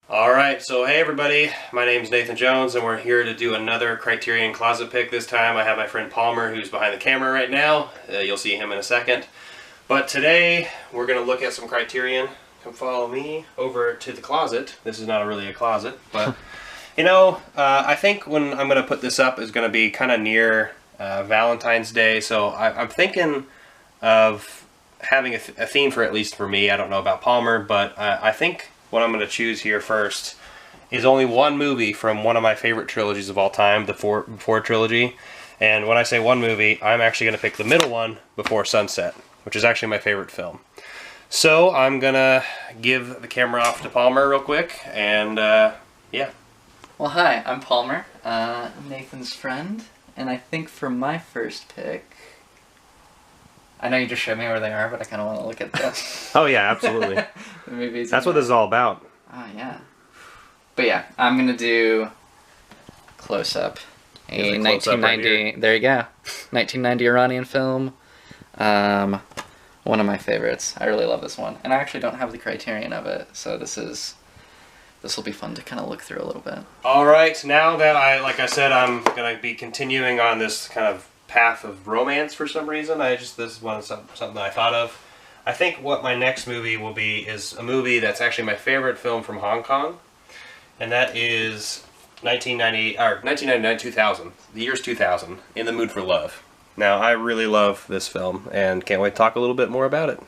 Alright, so hey everybody, my name's Nathan Jones and we're here to do another Criterion Closet pick. This time I have my friend Palmer who's behind the camera right now. You'll see him in a second. But today we're going to look at some Criterion. Come follow me over to the closet. This is not really a closet, but you know, I think when I'm going to put this up is going to be kind of near Valentine's Day, so I'm thinking of having a theme for, at least for me. I don't know about Palmer, but I think what I'm going to choose here first is only one movie from one of my favorite trilogies of all time, the Before trilogy. And when I say one movie, I'm actually going to pick the middle one, Before Sunset, which is actually my favorite film. So I'm going to give the camera off to Palmer real quick, and yeah. Well, hi, I'm Palmer, Nathan's friend, and I think for my first pick, I know you just showed me where they are, but I kind of want to look at this. Oh yeah, absolutely. The movies. That's what this is all about. Oh yeah. But yeah, I'm going to do Close Up. A 1990, right, there you go. 1990 Iranian film. One of my favorites. I really love this one. And I actually don't have the Criterion of it, so this will be fun to kind of look through a little bit. Alright, now that like I said, I'm going to be continuing on this kind of path of romance for some reason. This is something that I thought of. I think what my next movie will be is a movie that's actually my favorite film from Hong Kong, and that is 1999-2000, the year's 2000, In the Mood for Love. Now, I really love this film, and can't wait to talk a little bit more about it.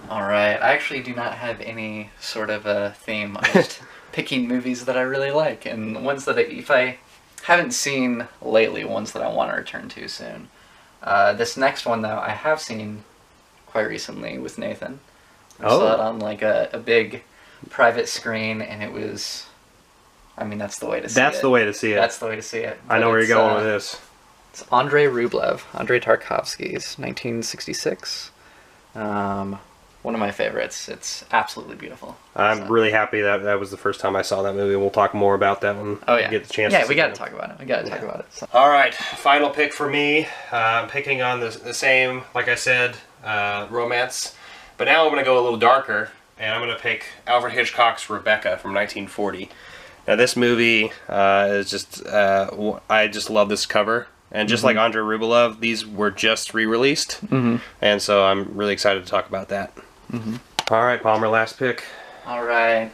Alright, I actually do not have any sort of a theme. I'm just picking movies that I really like, and ones that if I haven't seen lately, ones that I want to return to soon. This next one, though, I have seen quite recently with Nathan. I saw it on like a big private screen, and it was, I mean, that's the way to see it. That's the way to see it. That's the way to see it. I know where you're going with this. It's Andrei Rublev, Andrei Tarkovsky's 1966. One of my favorites. It's absolutely beautiful. I'm really happy that that was the first time I saw that movie. We'll talk more about that when we get the chance. Yeah, we got to talk about it. We got to talk about it. So. All right, final pick for me. I'm picking on the same, like I said, romance, but now I'm going to go a little darker, and I'm going to pick Alfred Hitchcock's Rebecca from 1940. Now this movie is just, I just love this cover. And just like Andrei Rublev, these were just re-released, and so I'm really excited to talk about that. All right, Palmer, last pick. All right,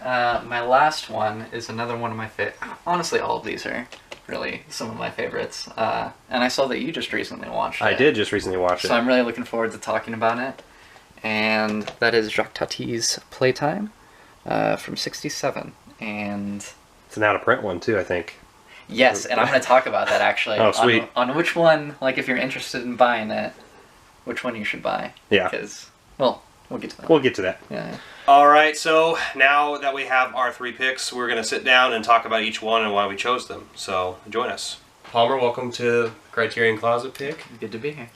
my last one is another one of my favorites. Honestly, all of these are really some of my favorites. And I saw that you just recently watched it. I did just recently watch it. So I'm really looking forward to talking about it. And that is Jacques Tati's Playtime from '67. And it's an out-of-print one, too, I think. Yes, and I'm going to talk about that, actually. Oh, sweet. On which one, like, if you're interested in buying it, which one you should buy. Yeah. Because, well, we'll get to that. We'll get to that. Yeah. All right, so now that we have our 3 picks, we're going to sit down and talk about each one and why we chose them. So, join us. Palmer, welcome to Criterion Closet Pick. Good to be here.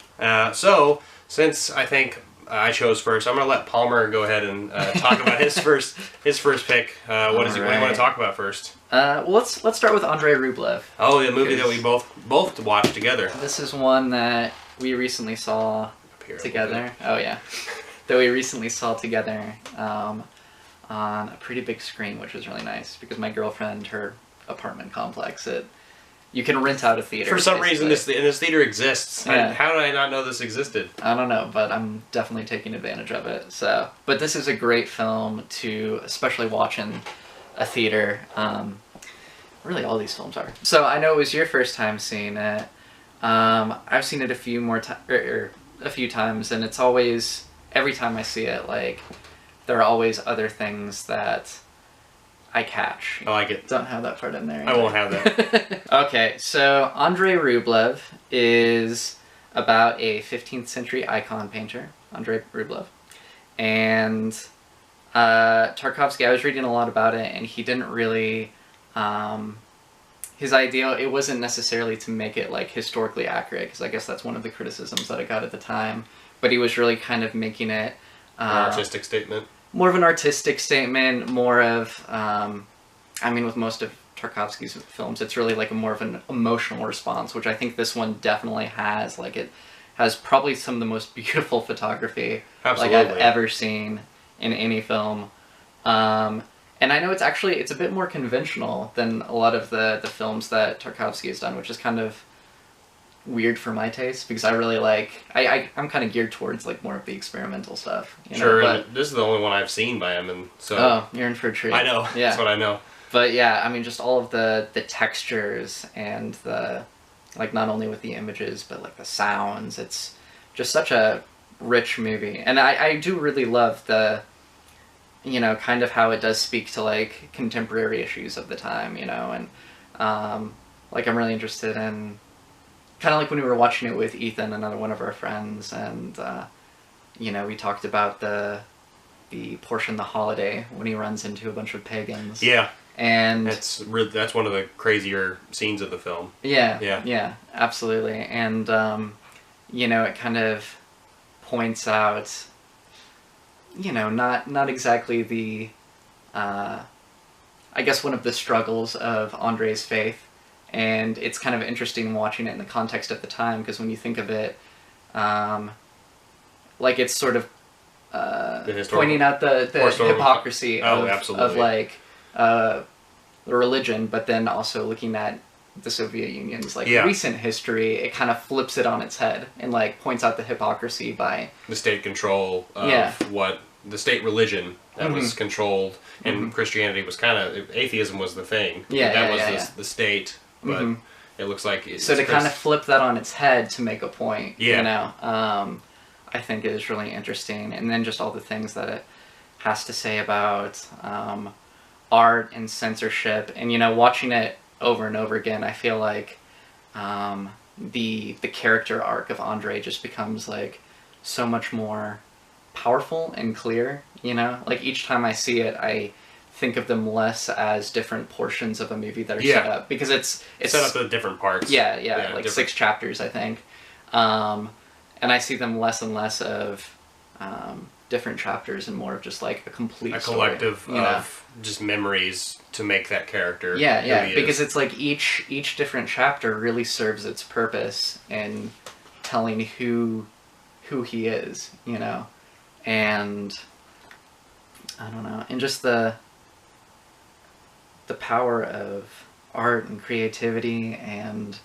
So, since I think I chose first, I'm going to let Palmer go ahead and talk about his first pick. What do you want to talk about first? Well, let's start with Andrei Rublev. Oh, the movie that we both watched together. This is one that we recently saw together. Oh yeah, that we recently saw together on a pretty big screen, which was really nice because my girlfriend, her apartment complex, you can rent out a theater. For some reason, this theater exists. Yeah. How did I not know this existed? I don't know, but I'm definitely taking advantage of it. So, but this is a great film to especially watch in a theater. Really, all these films are. So I know it was your first time seeing it. I've seen it a few times, and it's always, every time I see it, like, there are always other things that I catch. I like it. Don't have that part in there. I won't have that. Okay, so Andrei Rublev is about a 15th century icon painter, Andrei Rublev. And Tarkovsky, I was reading a lot about it, and he didn't really, his idea, it wasn't necessarily to make it like historically accurate, because I guess that's one of the criticisms that I got at the time, but he was really kind of making it an artistic statement. More of an artistic statement, more of, I mean, with most of Tarkovsky's films, it's really like more of an emotional response, which I think this one definitely has. Like, it has probably some of the most beautiful photography like I've ever seen in any film. And And I know it's a bit more conventional than a lot of the films that Tarkovsky has done, which is kind of weird for my taste, because I really like, I'm kind of geared towards like more of the experimental stuff. Sure, and this is the only one I've seen by him, and so... Oh, you're in for a treat. I know, yeah. That's what I know. But yeah, I mean, just all of the textures and the, like, not only with the images, but like the sounds, it's just such a rich movie. And I do really love the, you know, kind of how it does speak to like contemporary issues of the time, you know, and like I'm really interested in, kind of like when we were watching it with Ethan, another one of our friends, and you know, we talked about the portion, The Holiday, when he runs into a bunch of pagans. Yeah. And that's one of the crazier scenes of the film. Yeah, absolutely. And you know, it kind of points out, you know, not exactly the I guess one of the struggles of Andrei's faith, and it's kind of interesting watching it in the context of the time, because when you think of it, like, it's sort of pointing out the hypocrisy of like the religion, but then also looking at the Soviet Union's like recent history, it kind of flips it on its head and like points out the hypocrisy by the state control of what the state religion that was controlled, and Christianity was kind of, atheism was the thing. That was the state, but it looks like it's so to kind of flip that on its head to make a point. You know, I think it is really interesting, and then just all the things that it has to say about art and censorship, and you know, watching it over and over again, I feel like the character arc of Andrei just becomes like so much more powerful and clear. You know, like each time I see it, I think of them less as different portions of a movie that are set up, because it's set up in different parts. Like 6 chapters, I think, and I see them less and less of different chapters and more of just like a complete collective story, of just memories to make that character. Because it's like each different chapter really serves its purpose in telling who he is, you know, and I don't know, and just the power of art and creativity, and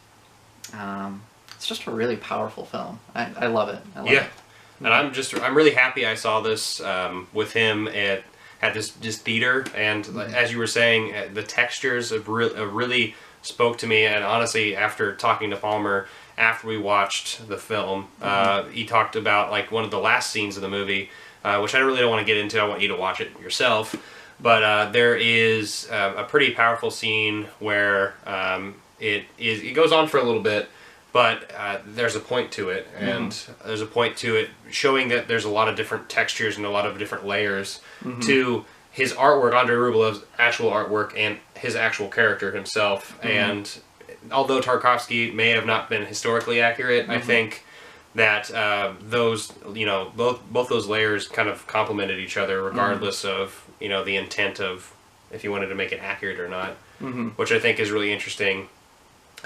it's just a really powerful film. I love it. I love it. And I'm really happy I saw this with him at this theater, and as you were saying, the textures of really spoke to me. And honestly, after talking to Palmer after we watched the film, he talked about like one of the last scenes of the movie, which I really don't want to get into. I want you to watch it yourself. But there is a pretty powerful scene where it goes on for a little bit. But there's a point to it, and there's a point to it showing that there's a lot of different textures and a lot of different layers to his artwork, Andrei Rublev's actual artwork, and his actual character himself. And although Tarkovsky may have not been historically accurate, I think that those, you know, both those layers kind of complemented each other, regardless of, you know, the intent of if you wanted to make it accurate or not, which I think is really interesting.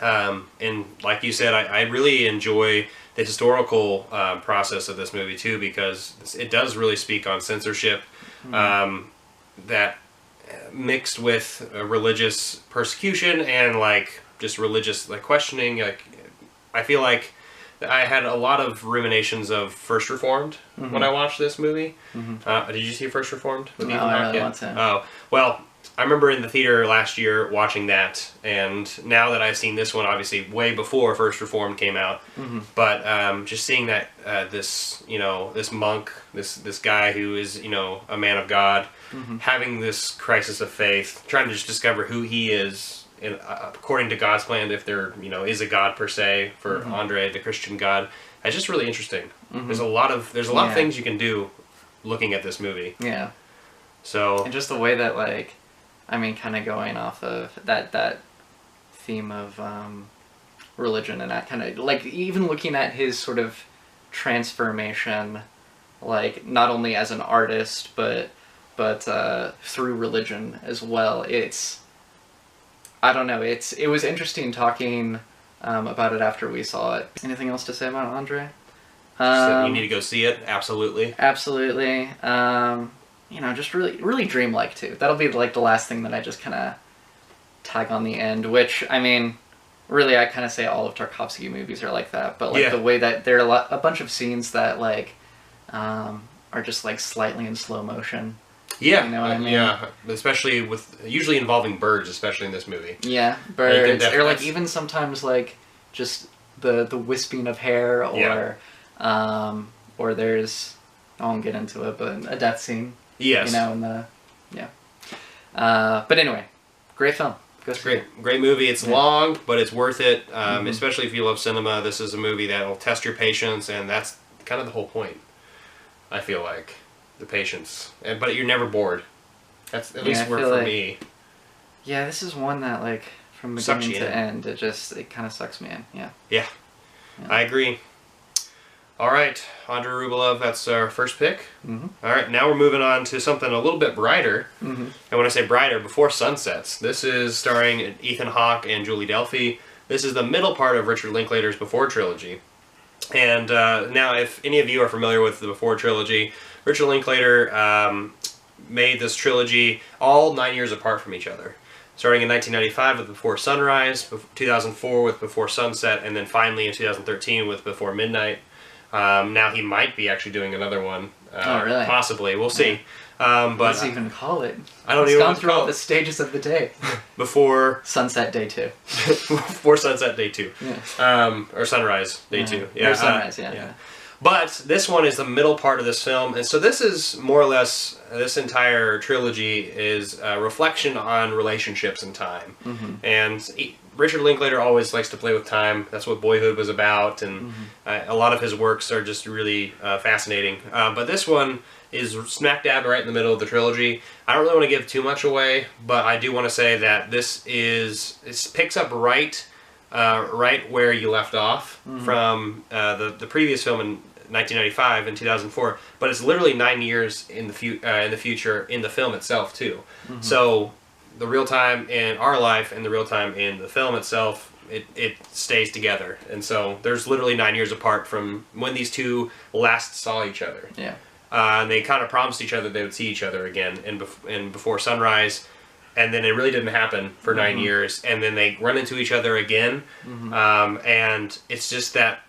And like you said, I really enjoy the historical process of this movie too, because it does really speak on censorship that mixed with religious persecution and like just religious like questioning. Like, I feel like I had a lot of ruminations of First Reformed when I watched this movie. Did you see First Reformed? No, I really want to. Oh, well, I remember in the theater last year watching that, and now that I've seen this one, obviously way before First Reformed came out, but just seeing that this, you know, this monk, this guy who is, you know, a man of God, having this crisis of faith, trying to just discover who he is, in, according to God's plan, if there, you know, is a God per se for Andrei, the Christian God. It's just really interesting. There's a lot of things you can do looking at this movie. Yeah. So, and just the way that, like, I mean, kind of going off of that theme of religion, and that kind of, like, even looking at his sort of transformation, like, not only as an artist, but through religion as well. I don't know, it was interesting talking about it after we saw it. Anything else to say about Andrei? You need to go see it, absolutely. Absolutely. just really dreamlike too. That'll be like the last thing that I just kind of tag on the end, which, I mean, really, I kind of say all of Tarkovsky movies are like that, but like the way that there are a bunch of scenes that like are just like slightly in slow motion. Yeah, you know what I mean? Yeah, especially usually involving birds, especially in this movie. Yeah, birds, or like even sometimes like just the wisping of hair, or there's, I won't get into it, but a death scene. Yes. But anyway, great film. Great movie. It's long, but it's worth it. Especially if you love cinema, this is a movie that'll test your patience, and that's kind of the whole point. I feel like the patience, but you're never bored. That's at least for me. Yeah, this is one that like from beginning to end, it kind of sucks me in. Yeah. I agree. All right, Andrei Rublev, that's our first pick. All right, now we're moving on to something a little bit brighter. And when I say brighter, Before Sunsets. This is starring Ethan Hawke and Julie Delpy. This is the middle part of Richard Linklater's Before trilogy. And now, if any of you are familiar with the Before trilogy, Richard Linklater made this trilogy all 9 years apart from each other. Starting in 1995 with Before Sunrise, 2004 with Before Sunset, and then finally in 2013 with Before Midnight. Now he might be actually doing another one. Oh, really? Possibly. We'll see. What does he even call it? I don't even know. He's gone through all the stages of the day. Before Sunset Day 2. Before Sunset Day 2. Yeah. Or Sunrise Day 2. Yeah. Or Sunrise, yeah. But this one is the middle part of this film, and so this is more or less, this entire trilogy is a reflection on relationships and time. And Richard Linklater always likes to play with time. That's what Boyhood was about, and a lot of his works are just really fascinating. But this one is smack dab right in the middle of the trilogy. I don't really want to give too much away, but I do want to say that it picks up right where you left off from the previous film in 1995 and 2004, but it's literally 9 years in the future in the film itself too. So the real time in our life and the real time in the film itself, it stays together, and so there's literally 9 years apart from when these two last saw each other. And they kind of promised each other they would see each other again in Before Sunrise, and then it really didn't happen for 9 years, and then they run into each other again, and it's just that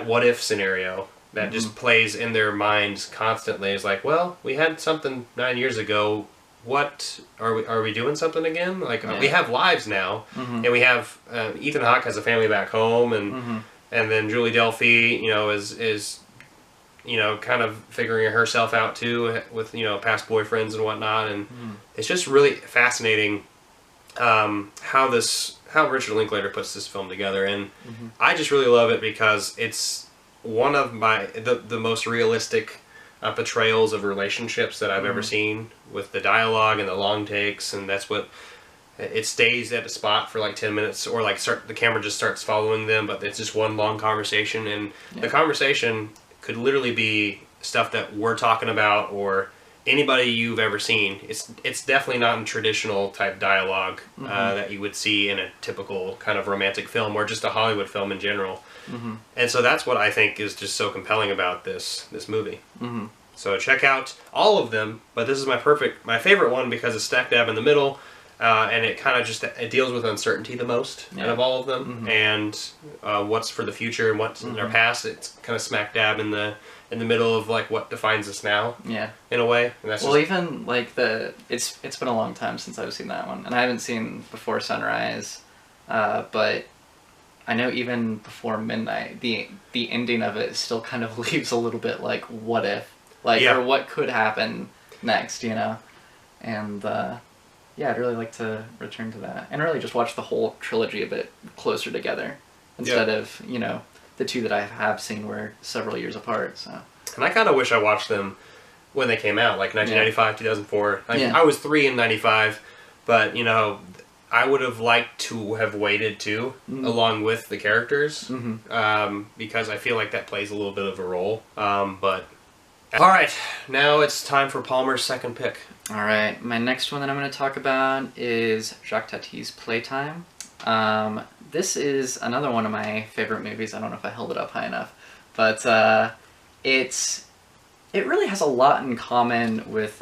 what if scenario that just plays in their minds constantly. It's like, well, we had something 9 years ago. What are we doing something again? Like we have lives now, and we have Ethan Hawke has a family back home, and then Julie Delpy, is kind of figuring herself out too with past boyfriends and whatnot, and it's just really fascinating how Richard Linklater puts this film together, and I just really love it because it's one of the most realistic portrayals of relationships that I've ever seen, with the dialogue and the long takes, and that's what it stays at a spot for like 10 minutes, or like the camera just starts following them, but it's just one long conversation, and the conversation could literally be stuff that we're talking about or anybody you've ever seen. It's definitely not in traditional type dialogue that you would see in a typical kind of romantic film or just a Hollywood film in general. And so that's what I think is just so compelling about this movie. So check out all of them, but this is my favorite one because it's stacked dab in the middle, and it kind of it deals with uncertainty the most out of all of them, and what's for the future and what's in our past. It's kind of smack dab in the middle of like what defines us now. In a way. And that's even like it's been a long time since I've seen that one, and I haven't seen Before Sunrise, but I know even Before Midnight, the ending of it still kind of leaves a little bit like what if, or what could happen next, and I'd really like to return to that and really just watch the whole trilogy a bit closer together instead of the two that I have seen were several years apart. So. And I kind of wish I watched them when they came out, like 1995, 2004. I was 3 in 95, but I would have liked to have waited too, along with the characters, because I feel like that plays a little bit of a role. But all right, now it's time for Palmer's second pick. All right, my next one that I'm going to talk about is Jacques Tati's Playtime. This is another one of my favorite movies. I don't know if I held it up high enough, but it's it really has a lot in common with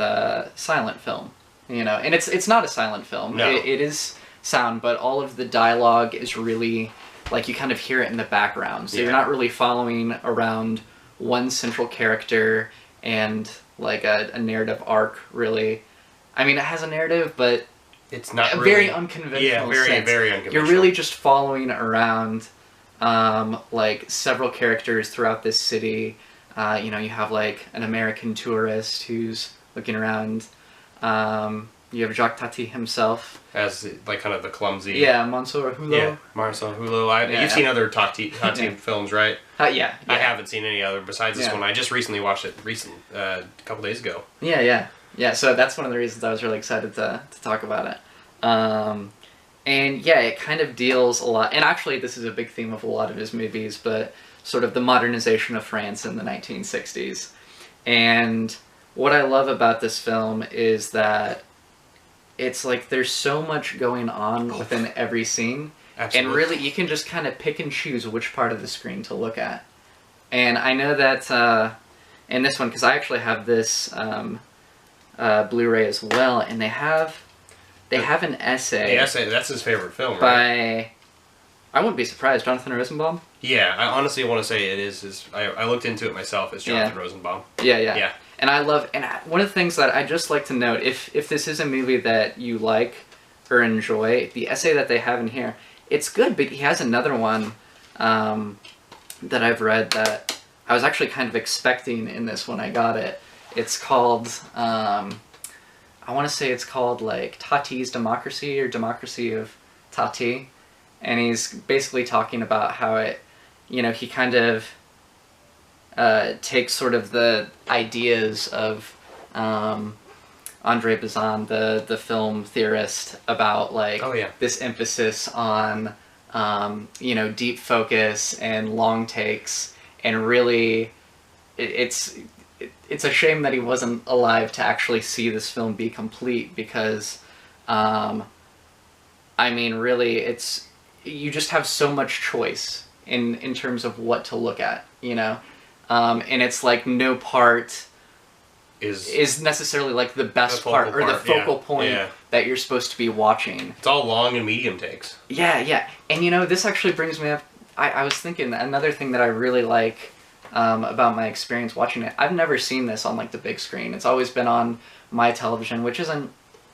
silent film, you know, and it's not a silent film. No. It is sound, but all of the dialogue is really, like, you kind of hear it in the background, so you're not really following around one central character and, like, a narrative arc, really. I mean, it has a narrative, but it's not a really, very unconventional sense. Very unconventional. You're really just following around, like, several characters throughout this city. You know, you have, like, an American tourist who's looking around. You have Jacques Tati himself. As, like, kind of the clumsy... Yeah, Mansour Hulot. Yeah, Mansour Hulot. You've seen other Tati films, right? Yeah. I haven't seen any other besides this one. I just recently watched it a couple days ago. Yeah, so that's one of the reasons I was really excited to talk about it. And yeah, it kind of deals a lot, and actually this is a big theme of a lot of his movies, but sort of the modernization of France in the 1960s. And what I love about this film is that it's like there's so much going on within every scene. Absolutely. And really you can just kind of pick and choose which part of the screen to look at. And I know that in this one, because I actually have this Blu-ray as well, and they have an essay. The essay, that's his favorite film, right? I wouldn't be surprised, Jonathan Rosenbaum? Yeah, I honestly want to say it is. I looked into it myself. It's Jonathan Rosenbaum. Yeah. And I love, and one of the things that I just like to note, if this is a movie that you like or enjoy, the essay that they have in here, it's good, but he has another one that I've read that I was actually kind of expecting in this when I got it. It's called, I want to say it's called, like, Tati's Democracy, or Democracy of Tati. And he's basically talking about how it, you know, he kind of takes sort of the ideas of Andrei Bazin, the film theorist, about, like, this emphasis on, you know, deep focus and long takes, and really, it's a shame that he wasn't alive to actually see this film be complete, because, I mean, really, you just have so much choice in terms of what to look at, you know? And it's like no part is necessarily like the best part, or the focal point that you're supposed to be watching. It's all long and medium takes. Yeah. And, you know, this actually brings me up, I was thinking another thing that I really like about my experience watching it. I've never seen this on, like, the big screen. It's always been on my television, which isn't,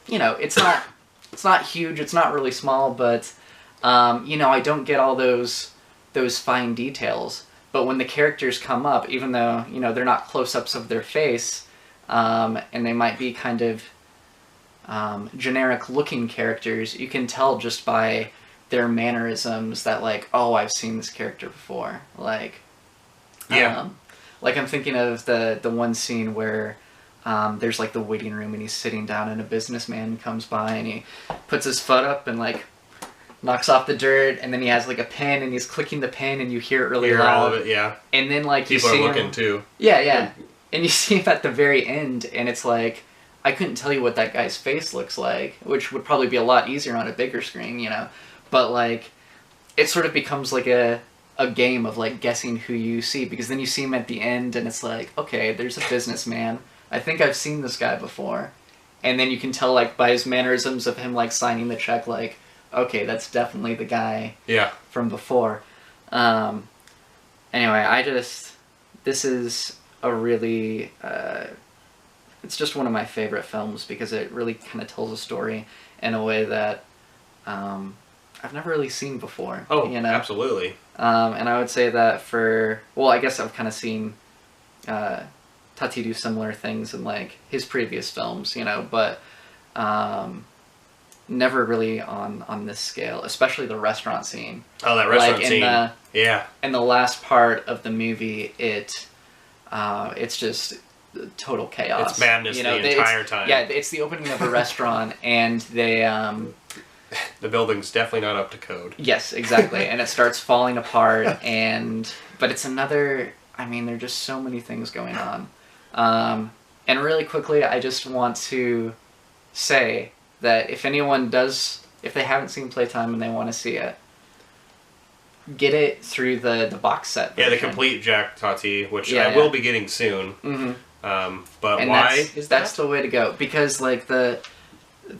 you know, it's not huge, it's not really small, but, you know, I don't get all those fine details. But when the characters come up, even though, you know, they're not close-ups of their face, and they might be kind of generic-looking characters, you can tell just by their mannerisms that, like, oh, I've seen this character before. Like, like, I'm thinking of the one scene where there's, like, the waiting room, and he's sitting down, and a businessman comes by, and he puts his foot up and, like, knocks off the dirt, and then he has, like, a pen, and he's clicking the pen, and you hear it really loud. All of it, yeah. And then, like, people you see are looking him, too. Yeah. And you see him at the very end, and it's like, I couldn't tell you what that guy's face looks like, which would probably be a lot easier on a bigger screen, you know. But, like, it sort of becomes like a game of, like, guessing who you see, because then you see him at the end, and it's like, okay, there's a businessman. I think I've seen this guy before. And then you can tell, like, by his mannerisms of him, like, signing the check, like, okay, that's definitely the guy from before. Anyway, this is a really, it's just one of my favorite films, because it really kind of tells a story in a way that I've never really seen before. Oh, you know? Absolutely. And I would say that well, I guess I've kind of seen Tati do similar things in, like, his previous films, you know, but never really on this scale, especially the restaurant scene. Oh, that restaurant scene. In the last part of the movie, it's just total chaos. It's madness, you know, the entire time. Yeah, it's the opening of a restaurant, and they... the building's definitely not up to code. Yes, exactly. And it starts falling apart, but it's another... I mean, there are just so many things going on. And really quickly, I just want to say that if they haven't seen Playtime and they want to see it, get it through the box set version. Yeah, the complete Jacques Tati, which I will be getting soon. But and why that's the way to go, because like the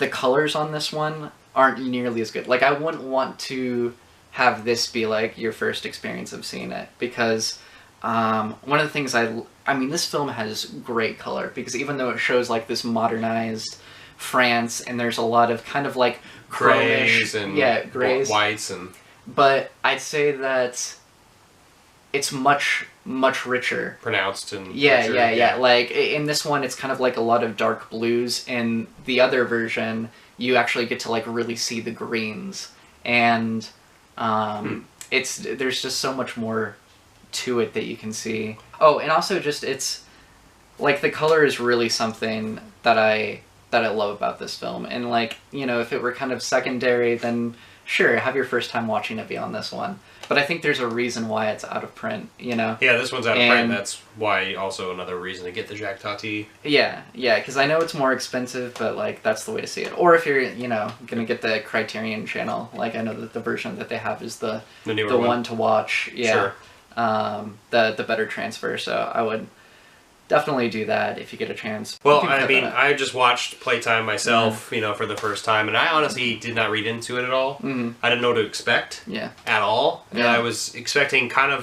colors on this one aren't nearly as good. Like I wouldn't want to have this be like your first experience of seeing it, because one of the things I mean, this film has great color, because even though it shows like this modernized France, and there's a lot of kind of like grays and grays, whites, and but I'd say that it's much richer, pronounced, and yeah. Like in this one, it's kind of like a lot of dark blues. In the other version, you actually get to like really see the greens, and there's just so much more to it that you can see. Oh, and also just it's like the color is really something that I love about this film. And like, you know, if it were kind of secondary, then sure, have your first time watching it be on this one. But I think there's a reason why it's out of print, you know? Yeah, this one's out of print. That's why also another reason to get the Jacques Tati. Yeah, because I know it's more expensive, but like that's the way to see it. Or if you're, you know, gonna get the Criterion channel, like I know that the version that they have is the newer one to watch. Yeah. Sure. The better transfer. So I would definitely do that if you get a chance. Well, I mean, I just watched Playtime myself, you know, for the first time, and I honestly did not read into it at all. I didn't know what to expect at all. Yeah. I was expecting I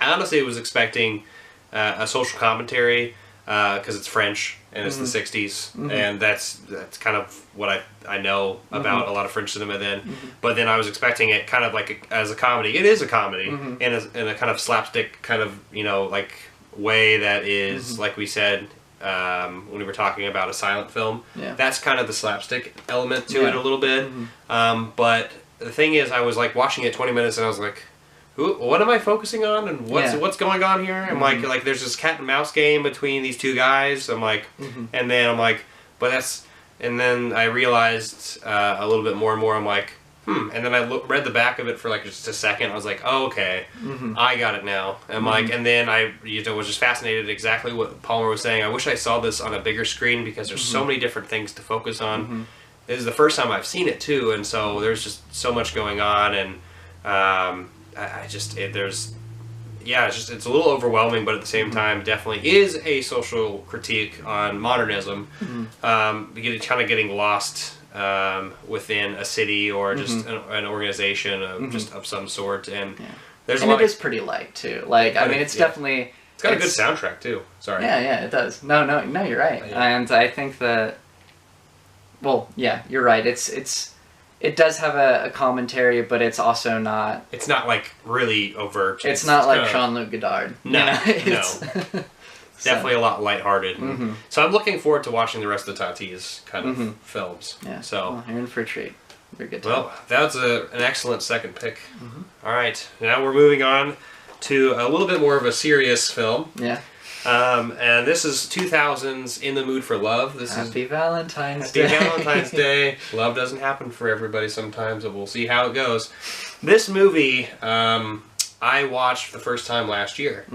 honestly was expecting a social commentary, because it's French and it's the 60s, and that's kind of what I know about a lot of French cinema then. But then I was expecting it kind of like as a comedy. It is a comedy in a kind of slapstick kind of, you know, like way that is, like we said when we were talking about a silent film, that's kind of the slapstick element to it a little bit. But the thing is, I was like watching it 20 minutes and I was like, what am I focusing on, and what's going on here? I'm like there's this cat and mouse game between these two guys. I'm like, and then I'm like, but that's, and then I realized a little bit more and more. I'm like, and then I read the back of it for like just a second. I was like, oh, okay, I got it now. And like, and then I was just fascinated exactly what Palmer was saying. I wish I saw this on a bigger screen, because there's so many different things to focus on. This is the first time I've seen it too, and so there's just so much going on, and it's a little overwhelming, but at the same time, definitely is a social critique on modernism. Getting lost within a city or just an organization of just of some sort, and there's it is pretty light too. Like I mean, it's definitely it's got a good soundtrack too. Sorry. Yeah, it does. No, you're right, and I think that. Well, yeah, you're right. It does have a commentary, but it's also not. It's not like really overt. It's not like Jean-Luc Godard. No, no. Definitely a lot lighthearted. So I'm looking forward to watching the rest of the Tati's kind of films. Yeah. So well, you're in for a treat. Very good time. Well, that's an excellent second pick. All right, now we're moving on to a little bit more of a serious film. Yeah. And this is 2000's In the Mood for Love. Happy Valentine's Day. Happy Valentine's Day. Love doesn't happen for everybody sometimes, but we'll see how it goes. This movie, I watched the first time last year.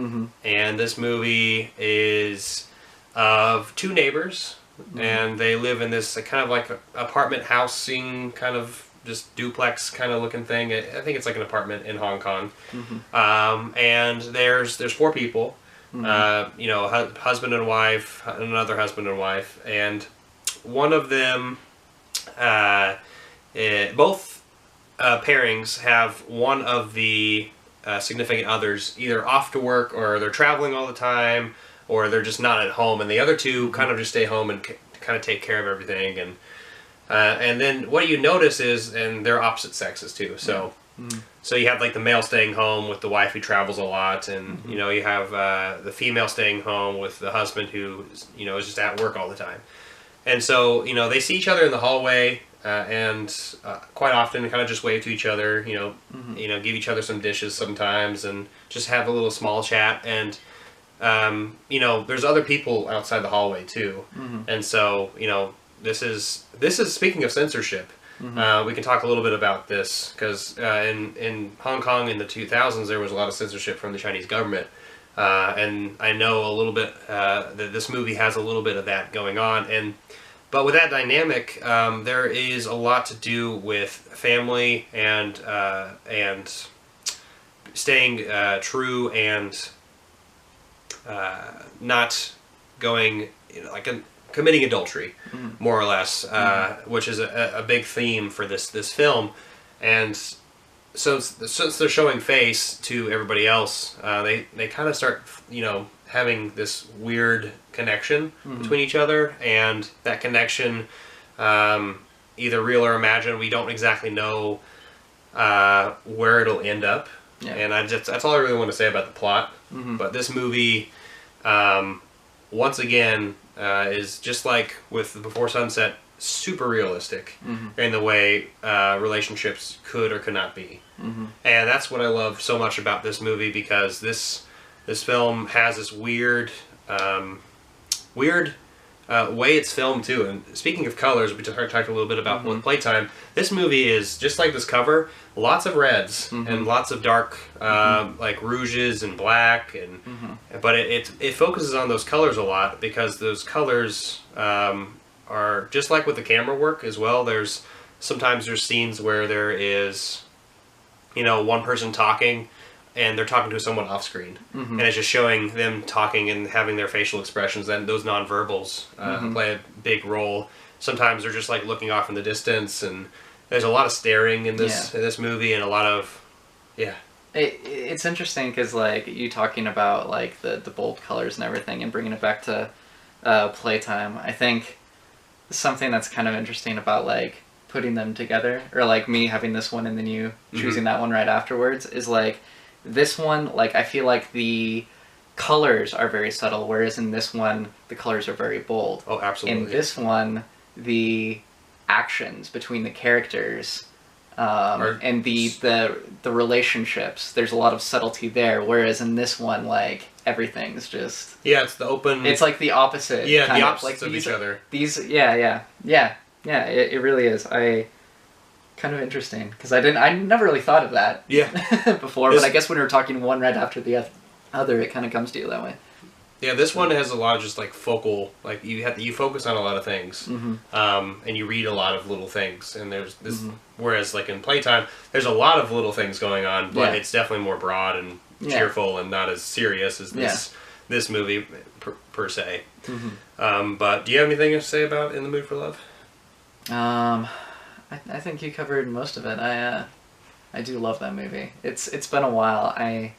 And this movie is of two neighbors, and they live in this kind of like apartment housing, kind of just duplex kind of looking thing. I think it's like an apartment in Hong Kong. And there's four people. You know, husband and wife, another husband and wife, and one of them, both pairings have one of the significant others either off to work, or they're traveling all the time, or they're just not at home, and the other two kind of just stay home and kind of take care of everything. And then what you notice is, and they're opposite sexes too, so. So you have like the male staying home with the wife who travels a lot, and you know, you have the female staying home with the husband who, you know, is just at work all the time. And so, you know, they see each other in the hallway, and quite often kind of just wave to each other, you know, give each other some dishes sometimes, and just have a little small chat. And you know, there's other people outside the hallway too. And so, you know, this is speaking of censorship. We can talk a little bit about this, because in Hong Kong in the 2000s there was a lot of censorship from the Chinese government, and I know a little bit that this movie has a little bit of that going on, but with that dynamic, there is a lot to do with family and staying true and not going, like committing adultery, more or less, which is a big theme for this film. And so since they're showing face to everybody else, they kind of start, having this weird connection between each other, and that connection, either real or imagined, we don't exactly know where it'll end up. Yeah. And that's all I really want to say about the plot. But this movie, once again, is just like with Before Sunset, super realistic in the way relationships could or could not be. And that's what I love so much about this movie, because this film has this weird way it's filmed too. And speaking of colors, we talked a little bit about with Playtime. This movie is just like this cover, lots of reds and lots of dark, like rouges and black, and but it focuses on those colors a lot, because those colors are just like with the camera work as well. Sometimes there's scenes where there is, one person talking, and they're talking to someone off screen, and it's just showing them talking and having their facial expressions, and those nonverbals play a big role. Sometimes they're just like looking off in the distance, and there's a lot of staring in this movie, and a lot of It's interesting because like you talking about like the bold colors and everything, and bringing it back to Playtime. I think something that's kind of interesting about like putting them together, or like me having this one and then you choosing that one right afterwards, is like this one, like I feel like the colors are very subtle, whereas in this one the colors are very bold. Oh, absolutely. In this one, the actions between the characters and the relationships, there's a lot of subtlety there, whereas in this one, like everything's just it's the open. It's like the opposite. Yeah, the opposites of each other. It really is. Kind of interesting, because I never really thought of that before, but I guess when we were talking one right after the other, it kind of comes to you that way. Yeah, this one has a lot of just like focal, like you focus on a lot of things, and you read a lot of little things, and there's this, whereas like in Playtime, there's a lot of little things going on, but it's definitely more broad and cheerful and not as serious as this movie per se. But do you have anything to say about In the Mood for Love? I think you covered most of it. I do love that movie. It's been a while. I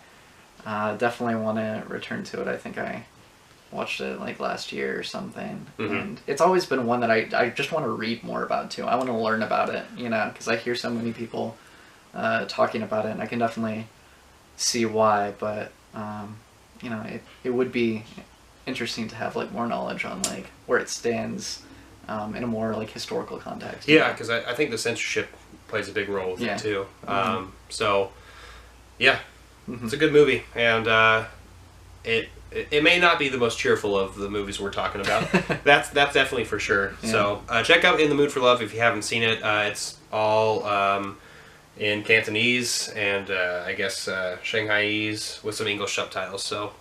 definitely want to return to it. I think I watched it like last year or something, and it's always been one that I just want to read more about too. I want to learn about it, because I hear so many people talking about it, and I can definitely see why. But it would be interesting to have like more knowledge on like where it stands in a more like historical context. Yeah, because I think the censorship plays a big role with it too. So, yeah, it's a good movie, and it may not be the most cheerful of the movies we're talking about. That's definitely for sure. Yeah. So check out In the Mood for Love if you haven't seen it. It's all in Cantonese and I guess Shanghainese with some English subtitles. So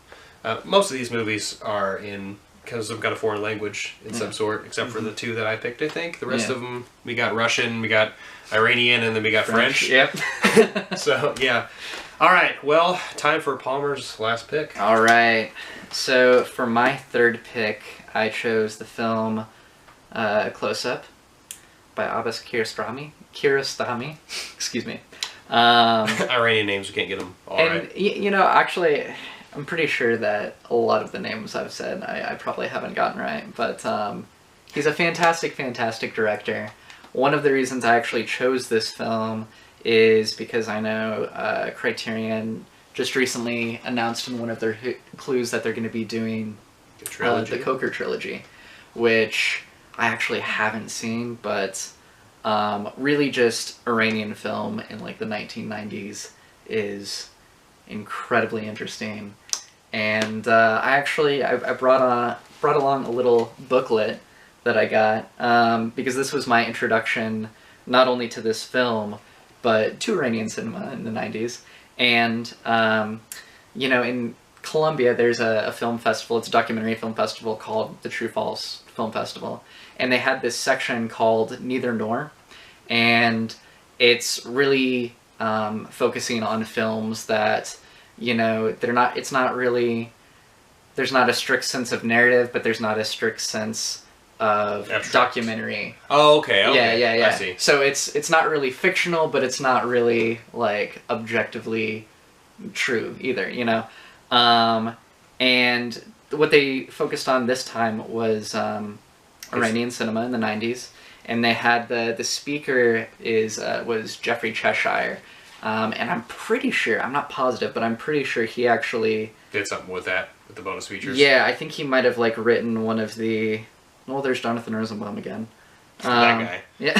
most of these movies are in because of kind of foreign language in some sort, except for the two that I picked, I think. The rest of them, we got Russian, we got Iranian, and then we got French. Yep. So, yeah. All right, well, time for Palmer's last pick. All right. So, for my third pick, I chose the film Close Up by Abbas Kiarostami. Excuse me. Iranian names, we can't get them all right. Actually, I'm pretty sure that a lot of the names I've said I probably haven't gotten right, but he's a fantastic director. One of the reasons I actually chose this film is because I know Criterion just recently announced in one of their clues that they're going to be doing the Coker trilogy, which I actually haven't seen, but really just Iranian film in like the 1990s is incredibly interesting. And I brought along a little booklet that I got because this was my introduction not only to this film but to Iranian cinema in the 90s. And in Colombia there's a film festival. It's a documentary film festival called the True False Film Festival, and they had this section called Neither Nor, and it's really focusing on films that it's not really there's not a strict sense of narrative, but there's not a strict sense of Abstract. documentary. Oh, okay. Yeah. I see. So it's not really fictional, but it's not really like objectively true either, you know. And what they focused on this time was Iranian cinema in the 90s, and they had the speaker was Geoffrey Cheshire, and I'm pretty sure, I'm not positive, but I'm pretty sure he actually did something with that, with the bonus features. Yeah, I think he might have like written one of the. Well, there's Jonathan Rosenbaum again. That guy. Yeah,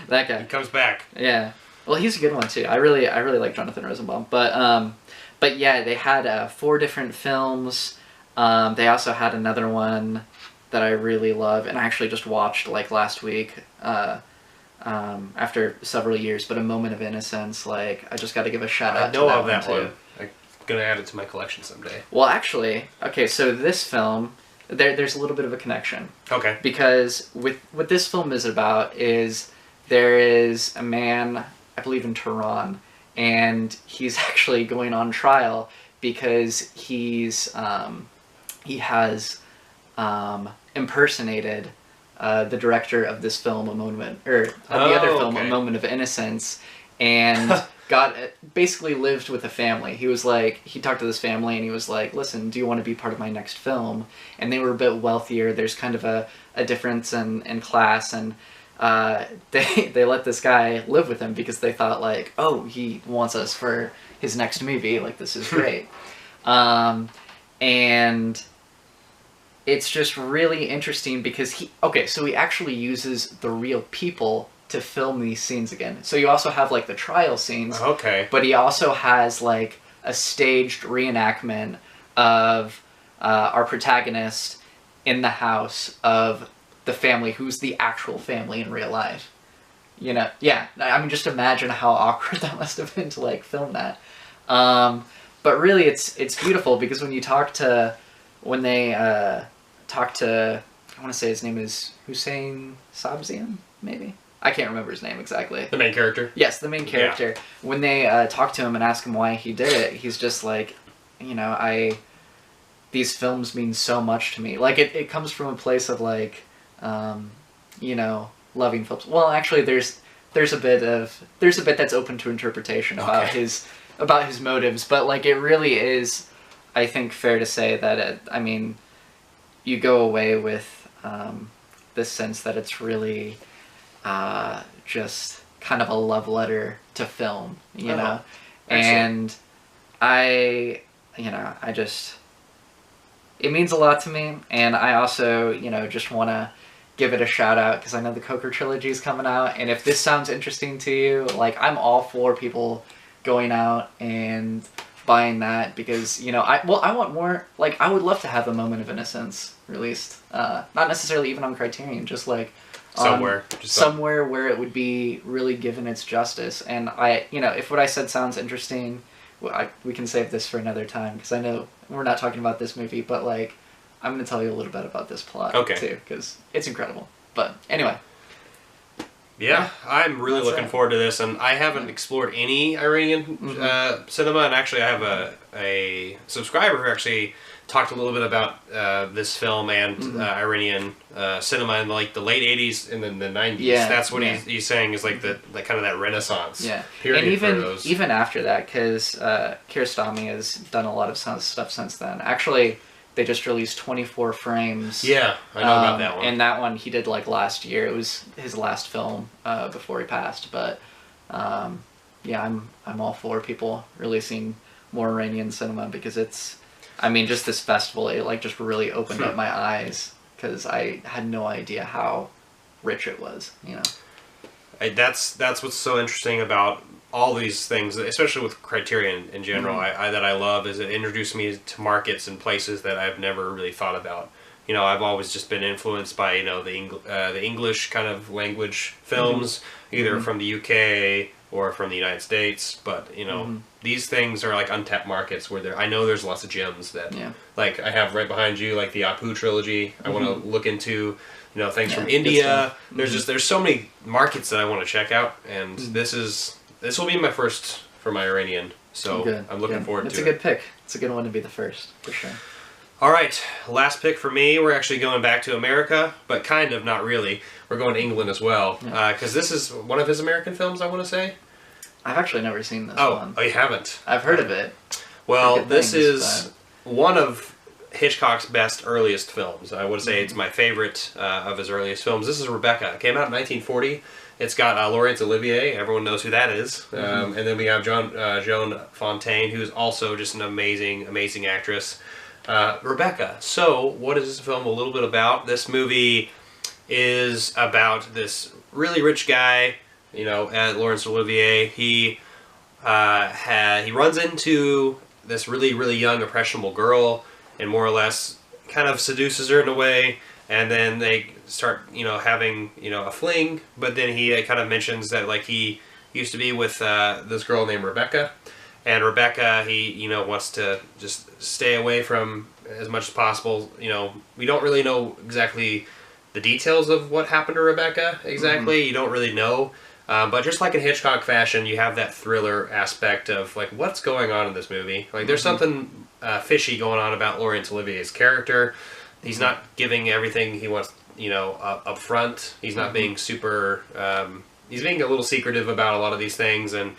that guy. He comes back. Yeah. Well, he's a good one too. I really like Jonathan Rosenbaum. But yeah, they had 4 different films. They also had another one that I really love, and I actually just watched like last week. After several years, but A Moment of Innocence. Like, I just got to give a shout out. I know to of that one. too. I'm gonna add it to my collection someday. Well, actually, okay. So this film. There's a little bit of a connection. Okay. Because what this film is about is there is a man, I believe in Tehran, and he's actually going on trial because he has impersonated the director of this film, A Moment of Innocence, and basically lived with a family. He was like, he talked to this family and he was like, listen, do you want to be part of my next film? And they were a bit wealthier. There's kind of a difference in class, and they let this guy live with him because they thought like, oh, he wants us for his next movie. Like, this is great. And it's just really interesting because he actually uses the real people to film these scenes again. So you also have like the trial scenes. Okay. But he also has like a staged reenactment of our protagonist in the house of the family who's the actual family in real life. You know, yeah. I mean, just imagine how awkward that must have been to like film that. But really, it's beautiful because when they talk to, I want to say his name is Hussein Sabzian, maybe. I can't remember his name exactly. The main character? Yes, the main character. Yeah. When they talk to him and ask him why he did it, he's just like, you know, these films mean so much to me. Like, it comes from a place of like, you know, loving films. Well, actually, there's a bit that's open to interpretation about his motives, but like, it really is, I think, fair to say that I mean, you go away with this sense that it's really just kind of a love letter to film, you know? And it means a lot to me, and I also, you know, just want to give it a shout out because I know the Coker trilogy is coming out, and if this sounds interesting to you, like, I'm all for people going out and buying that because, you know, I want more, like, I would love to have A Moment of Innocence released, not necessarily even on Criterion, just like somewhere where it would be really given its justice. And you know, if what I said sounds interesting, we can save this for another time because I know we're not talking about this movie, but like, I'm going to tell you a little bit about this plot too because it's incredible. But anyway. Yeah, I'm really looking forward to this, and I haven't explored any Iranian cinema, and actually I have a subscriber who actually talked a little bit about this film and Iranian cinema in like the late 80s and then the 90s. Yeah, that's what he's saying is like the kind of that renaissance period. And even after that, because Kiarostami has done a lot of stuff since then. Actually, they just released 24 Frames. Yeah, I know about that one. And that one he did like last year. It was his last film before he passed. But yeah, I'm all for people releasing more Iranian cinema because it's, I mean, just this festival, it like just really opened up my eyes because I had no idea how rich it was, you know. That's what's so interesting about all these things, especially with Criterion in general, that I love, is it introduced me to markets and places that I've never really thought about. You know, I've always just been influenced by, you know, the English kind of language films, either from the UK or from the United States. But, you know, these things are like untapped markets where I know there's lots of gems that, like I have right behind you, like the Apu trilogy. I want to look into, you know, things from India. There's so many markets that I want to check out, and this will be my first for my Iranian, so I'm looking forward to it. It's a good pick. It's a good one to be the first, for sure. Alright, last pick for me. We're actually going back to America, but kind of, not really. We're going to England as well. Because this is one of his American films, I want to say. I've actually never seen this one. Oh, you haven't? I've heard of it. Well, this is one of Hitchcock's best earliest films. I would say it's my favorite of his earliest films. This is Rebecca. It came out in 1940. It's got Laurence Olivier. Everyone knows who that is. And then we have Joan Fontaine, who's also just an amazing, amazing actress. Rebecca. So, what is this film a little bit about? This movie is about this really rich guy, Laurence Olivier. He runs into this really, really young, impressionable girl, and more or less kind of seduces her in a way, and then they start, having, a fling, but then he kind of mentions that, like, he used to be with this girl named Rebecca, and Rebecca, he, wants to just stay away from as much as possible. We don't really know exactly the details of what happened to Rebecca, exactly. You don't really know. But just like in Hitchcock fashion, you have that thriller aspect of, like, what's going on in this movie. Like, there's something fishy going on about Laurence Olivier's character. He's not giving everything he wants, up front. He's not being super... he's being a little secretive about a lot of these things. And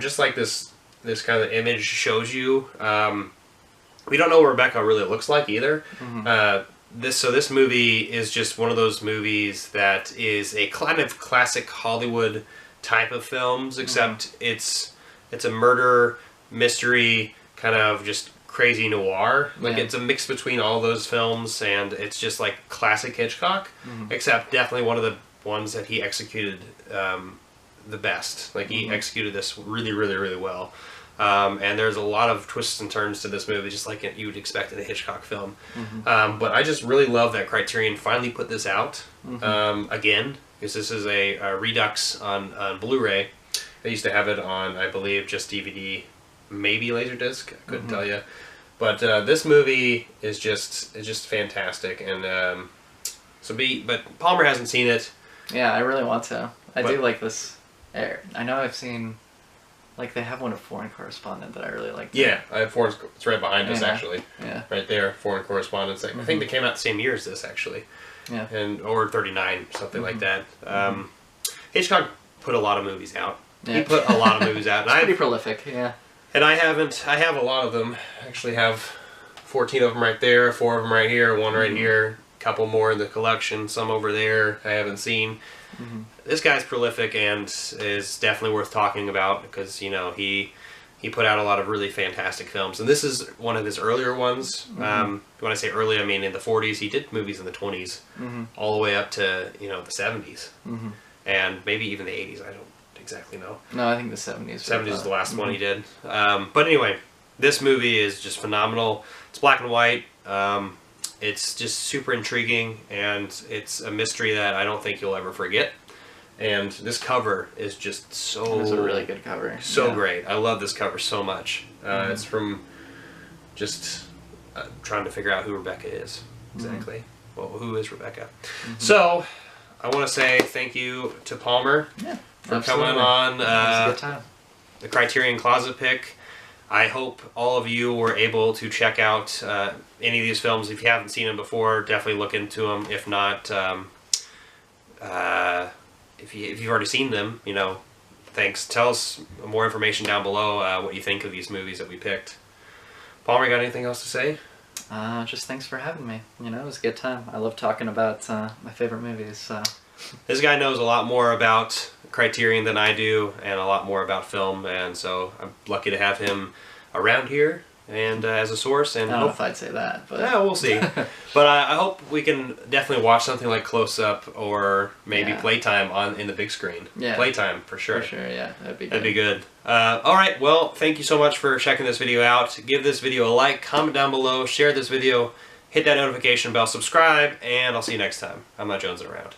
just like this kind of image shows you, we don't know what Rebecca really looks like either. This movie is just one of those movies that is a kind of classic Hollywood type of films, except it's a murder mystery, kind of just crazy noir. Like, it's a mix between all those films, and it's just like classic Hitchcock, except definitely one of the ones that he executed the best. Like, he executed this really, really, really well. And there's a lot of twists and turns to this movie, just like you would expect in a Hitchcock film. But I just really love that Criterion finally put this out again, because this is a redux on Blu-ray. They used to have it on, I believe, just DVD, maybe Laserdisc. I couldn't tell you. But this movie is just fantastic, and but Palmer hasn't seen it. Yeah, I really want to. I do like this. I know I've seen. Like, they have one of Foreign Correspondent that I really like. Yeah, I have Foreign. It's right behind us, actually. Yeah. Right there, Foreign Correspondence. I think they came out the same year as this, actually. Yeah. Or 39, something like that. Hitchcock put a lot of movies out. Yeah. He put a lot of movies out. It's pretty prolific, yeah. And I have a lot of them. I actually have 14 of them right there, 4 of them right here, 1 right here, a couple more in the collection, some over there I haven't seen. This guy's prolific and is definitely worth talking about because, he put out a lot of really fantastic films. And this is one of his earlier ones. When I say early, I mean in the 40s. He did movies in the 20s all the way up to, the 70s. And maybe even the 80s. I don't exactly know. No, I think the 70s. 70s is the last one he did. But anyway, this movie is just phenomenal. It's black and white. It's just super intriguing, and it's a mystery that I don't think you'll ever forget. And this cover is just so... It's a really good cover. So great. I love this cover so much. It's from just trying to figure out who Rebecca is. Exactly. Well, who is Rebecca? So, I want to say thank you to Palmer for coming on it was a good time. the Criterion Closet Pick. I hope all of you were able to check out any of these films. If you haven't seen them before, definitely look into them. If not, if you've already seen them, thanks. Tell us more information down below what you think of these movies that we picked. Palmer, you got anything else to say? Just thanks for having me. It was a good time. I love talking about my favorite movies. So. This guy knows a lot more about Criterion than I do, and a lot more about film, and so I'm lucky to have him around here and as a source. And I don't know if I'd say that, but yeah, we'll see. But I hope we can definitely watch something like Close Up or maybe Playtime in the big screen. Yeah, Playtime for sure. For sure, yeah, that'd be good. That'd be good. All right, well, thank you so much for checking this video out. Give this video a like, comment down below, share this video, hit that notification bell, subscribe, and I'll see you next time. I'm not jonesing around.